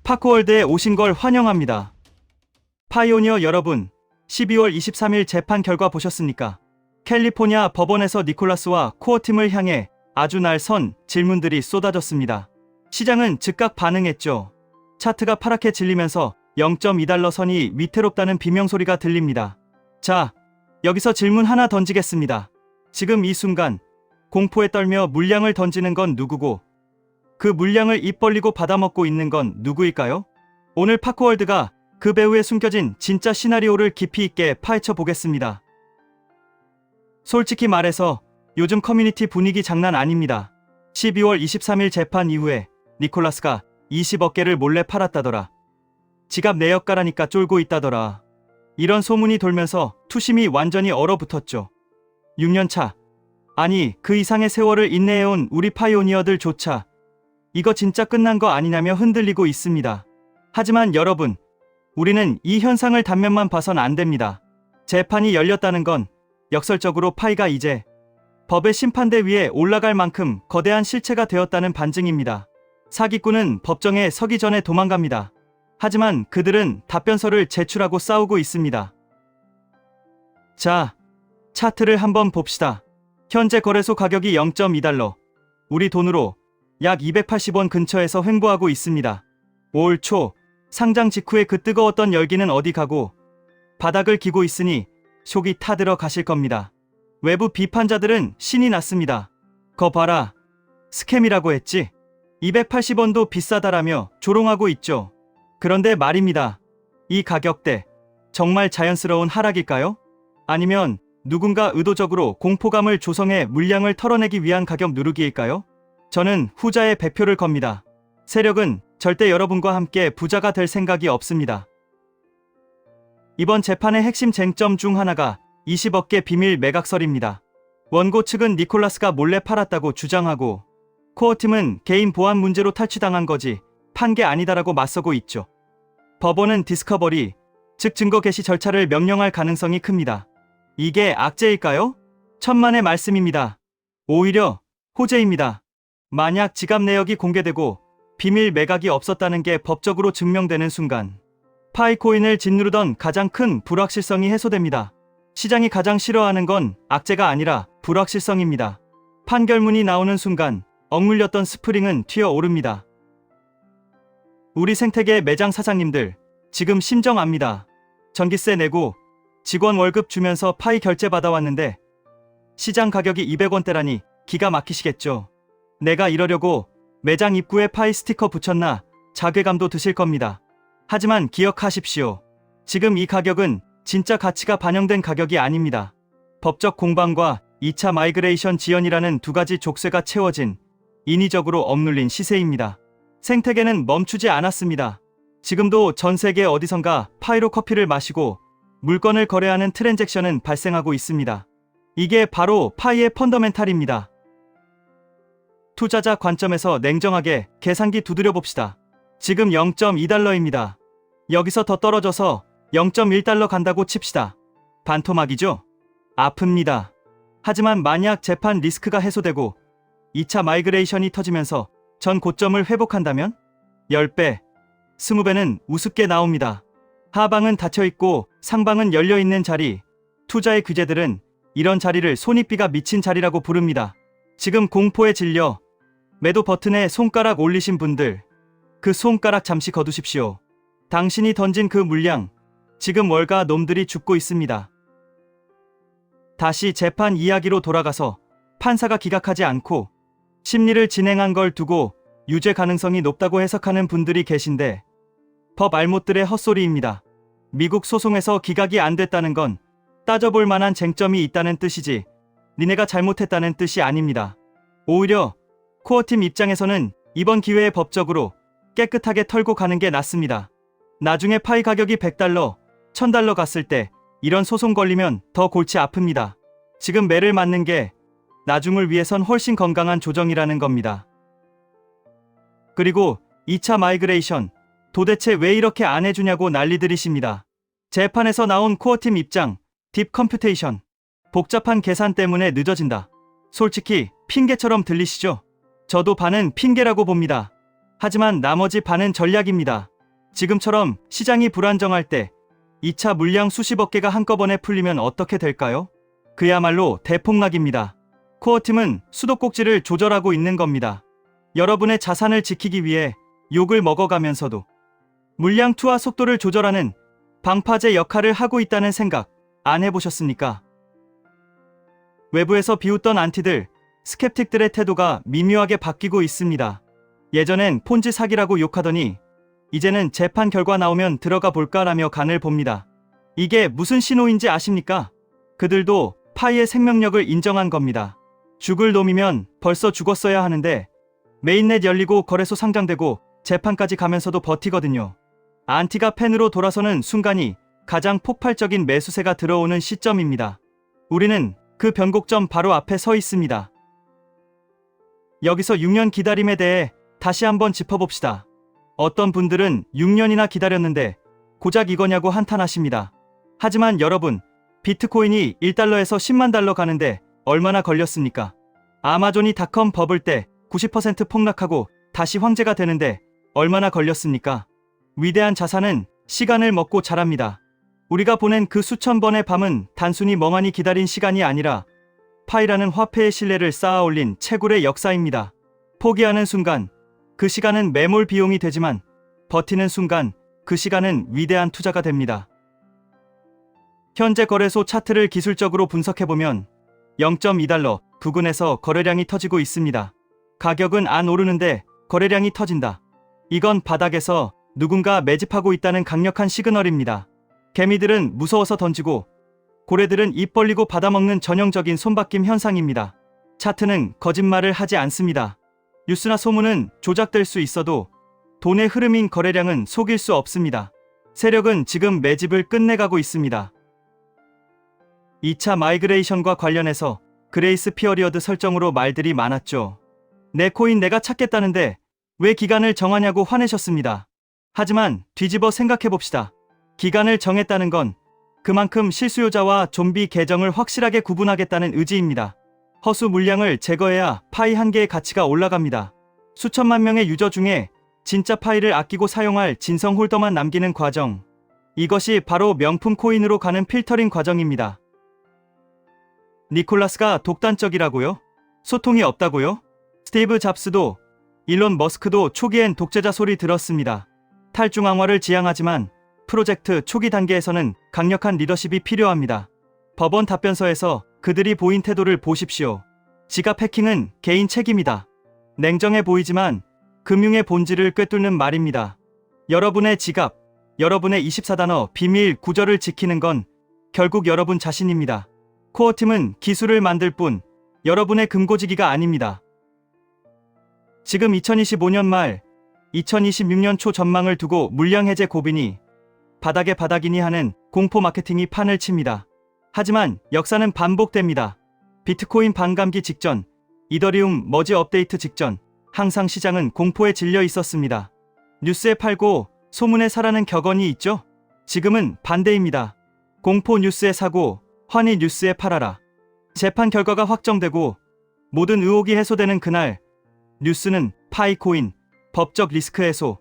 파크월드에 오신 걸 환영합니다. 파이오니어 여러분, 12월 23일 재판 결과 보셨습니까? 캘리포니아 법원에서 니콜라스와 코어팀을 향해 아주 날선 질문들이 쏟아졌습니다. 시장은 즉각 반응했죠. 차트가 파랗게 질리면서 0.2달러 선이 위태롭다는 비명소리가 들립니다. 자, 여기서 질문 하나 던지겠습니다. 지금 이 순간 공포에 떨며 물량을 던지는 건 누구고 그 물량을 입 벌리고 받아먹고 있는 건 누구일까요? 오늘 파크월드가 그 배후에 숨겨진 진짜 시나리오를 깊이 있게 파헤쳐 보겠습니다. 솔직히 말해서 요즘 커뮤니티 분위기 장난 아닙니다. 12월 23일 재판 이후에 니콜라스가 20억 개를 몰래 팔았다더라. 지갑 내역 가라니까 쫄고 있다더라. 이런 소문이 돌면서 투심이 완전히 얼어붙었죠. 6년차, 아니 그 이상의 세월을 인내해온 우리 파이오니어들조차 이거 진짜 끝난 거 아니냐며 흔들리고 있습니다. 하지만 여러분, 우리는 이 현상을 단면만 봐선 안 됩니다. 재판이 열렸다는 건 역설적으로 파이가 이제 법의 심판대 위에 올라갈 만큼 거대한 실체가 되었다는 반증입니다. 사기꾼은 법정에 서기 전에 도망갑니다. 하지만 그들은 답변서를 제출하고 싸우고 있습니다. 자, 차트를 한번 봅시다. 현재 거래소 가격이 0.2달러, 우리 돈으로 약 280원 근처에서 횡보하고 있습니다. 올 초 상장 직후에 그 뜨거웠던 열기는 어디 가고 바닥을 기고 있으니 속이 타들어 가실 겁니다. 외부 비판자들은 신이 났습니다. 거 봐라, 스캠이라고 했지? 280원도 비싸다라며 조롱하고 있죠. 그런데 말입니다. 이 가격대 정말 자연스러운 하락일까요? 아니면 누군가 의도적으로 공포감을 조성해 물량을 털어내기 위한 가격 누르기일까요? 저는 후자의 100표를 겁니다. 세력은 절대 여러분과 함께 부자가 될 생각이 없습니다. 이번 재판의 핵심 쟁점 중 하나가 20억 개 비밀 매각설입니다. 원고 측은 니콜라스가 몰래 팔았다고 주장하고 코어팀은 개인 보안 문제로 탈취당한 거지 판 게 아니다라고 맞서고 있죠. 법원은 디스커버리, 즉 증거 개시 절차를 명령할 가능성이 큽니다. 이게 악재일까요? 천만의 말씀입니다. 오히려 호재입니다. 만약 지갑 내역이 공개되고 비밀 매각이 없었다는 게 법적으로 증명되는 순간 파이코인을 짓누르던 가장 큰 불확실성이 해소됩니다. 시장이 가장 싫어하는 건 악재가 아니라 불확실성입니다. 판결문이 나오는 순간 억눌렸던 스프링은 튀어오릅니다. 우리 생태계 매장 사장님들, 지금 심정 압니다. 전기세 내고 직원 월급 주면서 파이 결제 받아왔는데 시장 가격이 200원대라니 기가 막히시겠죠. 내가 이러려고 매장 입구에 파이 스티커 붙였나 자괴감도 드실 겁니다. 하지만 기억하십시오. 지금 이 가격은 진짜 가치가 반영된 가격이 아닙니다. 법적 공방과 2차 마이그레이션 지연이라는 두 가지 족쇄가 채워진 인위적으로 억눌린 시세입니다. 생태계는 멈추지 않았습니다. 지금도 전 세계 어디선가 파이로 커피를 마시고 물건을 거래하는 트랜잭션은 발생하고 있습니다. 이게 바로 파이의 펀더멘탈입니다. 투자자 관점에서 냉정하게 계산기 두드려 봅시다. 지금 0.2달러입니다. 여기서 더 떨어져서 0.1달러 간다고 칩시다. 반토막이죠? 아픕니다. 하지만 만약 재판 리스크가 해소되고 2차 마이그레이션이 터지면서 전 고점을 회복한다면 10배, 20배는 우습게 나옵니다. 하방은 닫혀있고 상방은 열려있는 자리, 투자의 규제들은 이런 자리를 손익비가 미친 자리라고 부릅니다. 지금 공포에 질려 매도 버튼에 손가락 올리신 분들, 그 손가락 잠시 거두십시오. 당신이 던진 그 물량, 지금 월가 놈들이 죽고 있습니다. 다시 재판 이야기로 돌아가서 판사가 기각하지 않고 심리를 진행한 걸 두고 유죄 가능성이 높다고 해석하는 분들이 계신데 법 알못들의 헛소리입니다. 미국 소송에서 기각이 안 됐다는 건 따져볼 만한 쟁점이 있다는 뜻이지 니네가 잘못했다는 뜻이 아닙니다. 오히려 코어팀 입장에서는 이번 기회에 법적으로 깨끗하게 털고 가는 게 낫습니다. 나중에 파이 가격이 100달러, 1000달러 갔을 때 이런 소송 걸리면 더 골치 아픕니다. 지금 매를 맞는 게 나중을 위해선 훨씬 건강한 조정이라는 겁니다. 그리고 2차 마이그레이션, 도대체 왜 이렇게 안 해주냐고 난리들이십니다. 재판에서 나온 코어팀 입장, 딥 컴퓨테이션, 복잡한 계산 때문에 늦어진다. 솔직히 핑계처럼 들리시죠? 저도 반은 핑계라고 봅니다. 하지만 나머지 반은 전략입니다. 지금처럼 시장이 불안정할 때 2차 물량 수십억 개가 한꺼번에 풀리면 어떻게 될까요? 그야말로 대폭락입니다. 코어팀은 수도꼭지를 조절하고 있는 겁니다. 여러분의 자산을 지키기 위해 욕을 먹어가면서도 물량 투하 속도를 조절하는 방파제 역할을 하고 있다는 생각 안 해보셨습니까? 외부에서 비웃던 안티들, 스캡틱들의 태도가 미묘하게 바뀌고 있습니다. 예전엔 폰지 사기라고 욕하더니 이제는 재판 결과 나오면 들어가 볼까라며 간을 봅니다. 이게 무슨 신호인지 아십니까? 그들도 파이의 생명력을 인정한 겁니다. 죽을 놈이면 벌써 죽었어야 하는데 메인넷 열리고 거래소 상장되고 재판까지 가면서도 버티거든요. 안티가 팬으로 돌아서는 순간이 가장 폭발적인 매수세가 들어오는 시점입니다. 우리는 그 변곡점 바로 앞에 서 있습니다. 여기서 6년 기다림에 대해 다시 한번 짚어봅시다. 어떤 분들은 6년이나 기다렸는데 고작 이거냐고 한탄하십니다. 하지만 여러분, 비트코인이 1달러에서 10만 달러 가는데 얼마나 걸렸습니까? 아마존이 닷컴 버블 때 90% 폭락하고 다시 황제가 되는데 얼마나 걸렸습니까? 위대한 자산은 시간을 먹고 자랍니다. 우리가 보낸 그 수천 번의 밤은 단순히 멍하니 기다린 시간이 아니라 파이라는 화폐의 신뢰를 쌓아 올린 채굴의 역사입니다. 포기하는 순간 그 시간은 매몰 비용이 되지만 버티는 순간 그 시간은 위대한 투자가 됩니다. 현재 거래소 차트를 기술적으로 분석해보면 0.2달러 부근에서 거래량이 터지고 있습니다. 가격은 안 오르는데 거래량이 터진다. 이건 바닥에서 누군가 매집하고 있다는 강력한 시그널입니다. 개미들은 무서워서 던지고 고래들은 입 벌리고 받아먹는 전형적인 손바뀜 현상입니다. 차트는 거짓말을 하지 않습니다. 뉴스나 소문은 조작될 수 있어도 돈의 흐름인 거래량은 속일 수 없습니다. 세력은 지금 매집을 끝내가고 있습니다. 2차 마이그레이션과 관련해서 그레이스 피어리어드 설정으로 말들이 많았죠. 내 코인 내가 찾겠다는데 왜 기간을 정하냐고 화내셨습니다. 하지만 뒤집어 생각해봅시다. 기간을 정했다는 건 그만큼 실수요자와 좀비 계정을 확실하게 구분하겠다는 의지입니다. 허수 물량을 제거해야 파이 한 개의 가치가 올라갑니다. 수천만 명의 유저 중에 진짜 파이를 아끼고 사용할 진성 홀더만 남기는 과정. 이것이 바로 명품 코인으로 가는 필터링 과정입니다. 니콜라스가 독단적이라고요? 소통이 없다고요? 스티브 잡스도 일론 머스크도 초기엔 독재자 소리 들었습니다. 탈중앙화를 지향하지만 프로젝트 초기 단계에서는 강력한 리더십이 필요합니다. 법원 답변서에서 그들이 보인 태도를 보십시오. 지갑 해킹은 개인 책임이다. 냉정해 보이지만 금융의 본질을 꿰뚫는 말입니다. 여러분의 지갑, 여러분의 24단어 비밀 구절을 지키는 건 결국 여러분 자신입니다. 코어팀은 기술을 만들 뿐 여러분의 금고지기가 아닙니다. 지금 2025년 말, 2026년 초 전망을 두고 물량 해제 고비니 바닥에 바닥이니 하는 공포 마케팅이 판을 칩니다. 하지만 역사는 반복됩니다. 비트코인 반감기 직전, 이더리움 머지 업데이트 직전, 항상 시장은 공포에 질려 있었습니다. 뉴스에 팔고 소문에 사라는 격언이 있죠? 지금은 반대입니다. 공포 뉴스에 사고 환희 뉴스에 팔아라. 재판 결과가 확정되고 모든 의혹이 해소되는 그날, 뉴스는 파이코인, 법적 리스크 해소,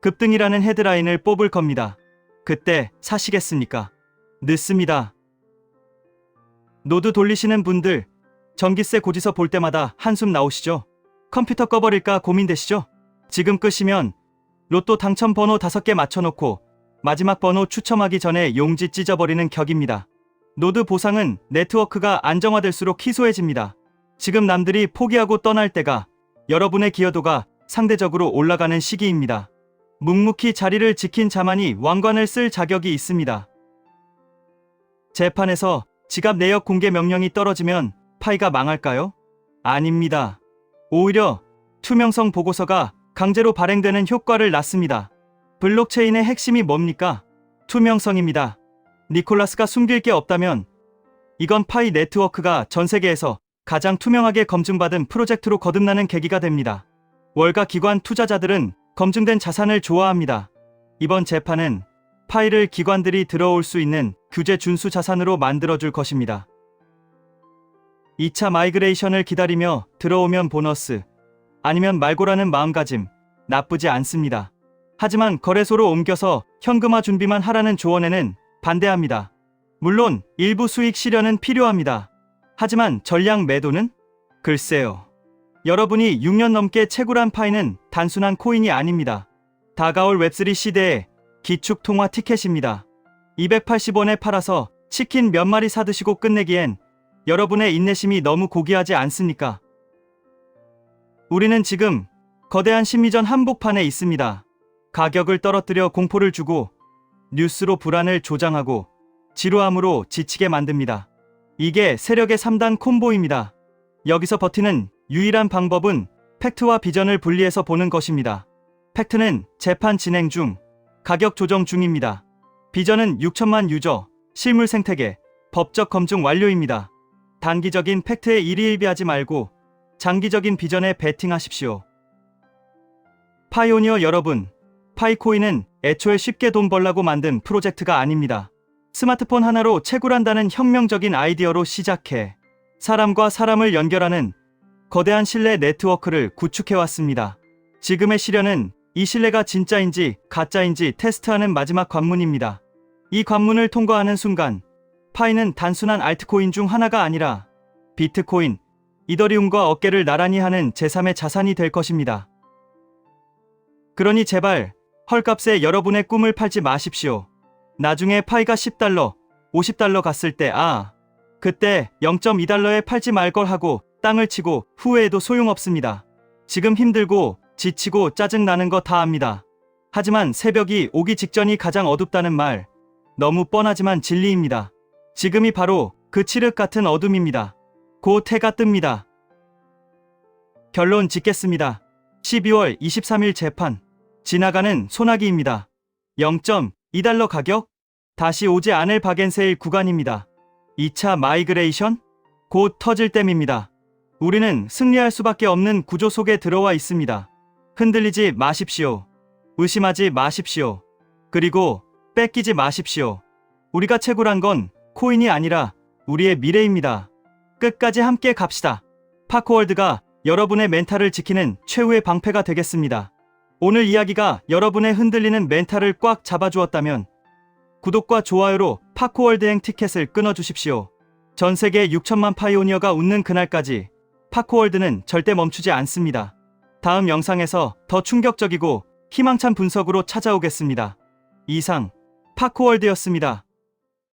급등이라는 헤드라인을 뽑을 겁니다. 그때 사시겠습니까? 늦습니다. 노드 돌리시는 분들, 전기세 고지서 볼 때마다 한숨 나오시죠? 컴퓨터 꺼버릴까 고민되시죠? 지금 끄시면 로또 당첨 번호 5개 맞춰놓고 마지막 번호 추첨하기 전에 용지 찢어버리는 격입니다. 노드 보상은 네트워크가 안정화될수록 희소해집니다. 지금 남들이 포기하고 떠날 때가 여러분의 기여도가 상대적으로 올라가는 시기입니다. 묵묵히 자리를 지킨 자만이 왕관을 쓸 자격이 있습니다. 재판에서 지갑 내역 공개 명령이 떨어지면 파이가 망할까요? 아닙니다. 오히려 투명성 보고서가 강제로 발행되는 효과를 낳습니다. 블록체인의 핵심이 뭡니까? 투명성입니다. 니콜라스가 숨길 게 없다면 이건 파이 네트워크가 전 세계에서 가장 투명하게 검증받은 프로젝트로 거듭나는 계기가 됩니다. 월가 기관 투자자들은 검증된 자산을 좋아합니다. 이번 재판은 파이를 기관들이 들어올 수 있는 규제 준수 자산으로 만들어줄 것입니다. 2차 마이그레이션을 기다리며 들어오면 보너스, 아니면 말고라는 마음가짐, 나쁘지 않습니다. 하지만 거래소로 옮겨서 현금화 준비만 하라는 조언에는 반대합니다. 물론 일부 수익 실현은 필요합니다. 하지만 전량 매도는? 글쎄요. 여러분이 6년 넘게 채굴한 파이는 단순한 코인이 아닙니다. 다가올 웹3 시대의 기축 통화 티켓입니다. 280원에 팔아서 치킨 몇 마리 사드시고 끝내기엔 여러분의 인내심이 너무 고귀하지 않습니까? 우리는 지금 거대한 심리전 한복판에 있습니다. 가격을 떨어뜨려 공포를 주고 뉴스로 불안을 조장하고 지루함으로 지치게 만듭니다. 이게 세력의 3단 콤보입니다. 여기서 버티는 유일한 방법은 팩트와 비전을 분리해서 보는 것입니다. 팩트는 재판 진행 중, 가격 조정 중입니다. 비전은 6천만 유저, 실물 생태계, 법적 검증 완료입니다. 단기적인 팩트에 일희일비하지 말고 장기적인 비전에 베팅하십시오. 파이오니어 여러분, 파이코인은 애초에 쉽게 돈 벌라고 만든 프로젝트가 아닙니다. 스마트폰 하나로 채굴한다는 혁명적인 아이디어로 시작해 사람과 사람을 연결하는 거대한 신뢰 네트워크를 구축해왔습니다. 지금의 시련은 이 신뢰가 진짜인지 가짜인지 테스트하는 마지막 관문입니다. 이 관문을 통과하는 순간 파이는 단순한 알트코인 중 하나가 아니라 비트코인, 이더리움과 어깨를 나란히 하는 제3의 자산이 될 것입니다. 그러니 제발 헐값에 여러분의 꿈을 팔지 마십시오. 나중에 파이가 $10, $50 갔을 때 그때 0.2달러에 팔지 말 걸 하고 땅을 치고 후회해도 소용없습니다. 지금 힘들고 지치고 짜증나는 거 다 압니다. 하지만 새벽이 오기 직전이 가장 어둡다는 말, 너무 뻔하지만 진리입니다. 지금이 바로 그 칠흑 같은 어둠입니다. 곧 해가 뜹니다. 결론 짓겠습니다. 12월 23일 재판. 지나가는 소나기입니다. 0.2달러 가격? 다시 오지 않을 박앤세일 구간입니다. 2차 마이그레이션? 곧 터질 땜입니다. 우리는 승리할 수밖에 없는 구조 속에 들어와 있습니다. 흔들리지 마십시오. 의심하지 마십시오. 그리고 뺏기지 마십시오. 우리가 채굴한 건 코인이 아니라 우리의 미래입니다. 끝까지 함께 갑시다. 파크월드가 여러분의 멘탈을 지키는 최후의 방패가 되겠습니다. 오늘 이야기가 여러분의 흔들리는 멘탈을 꽉 잡아주었다면 구독과 좋아요로 파크월드행 티켓을 끊어주십시오. 전세계 6천만 파이오니어가 웃는 그날까지 파크월드는 절대 멈추지 않습니다. 다음 영상에서 더 충격적이고 희망찬 분석으로 찾아오겠습니다. 이상 파크월드였습니다.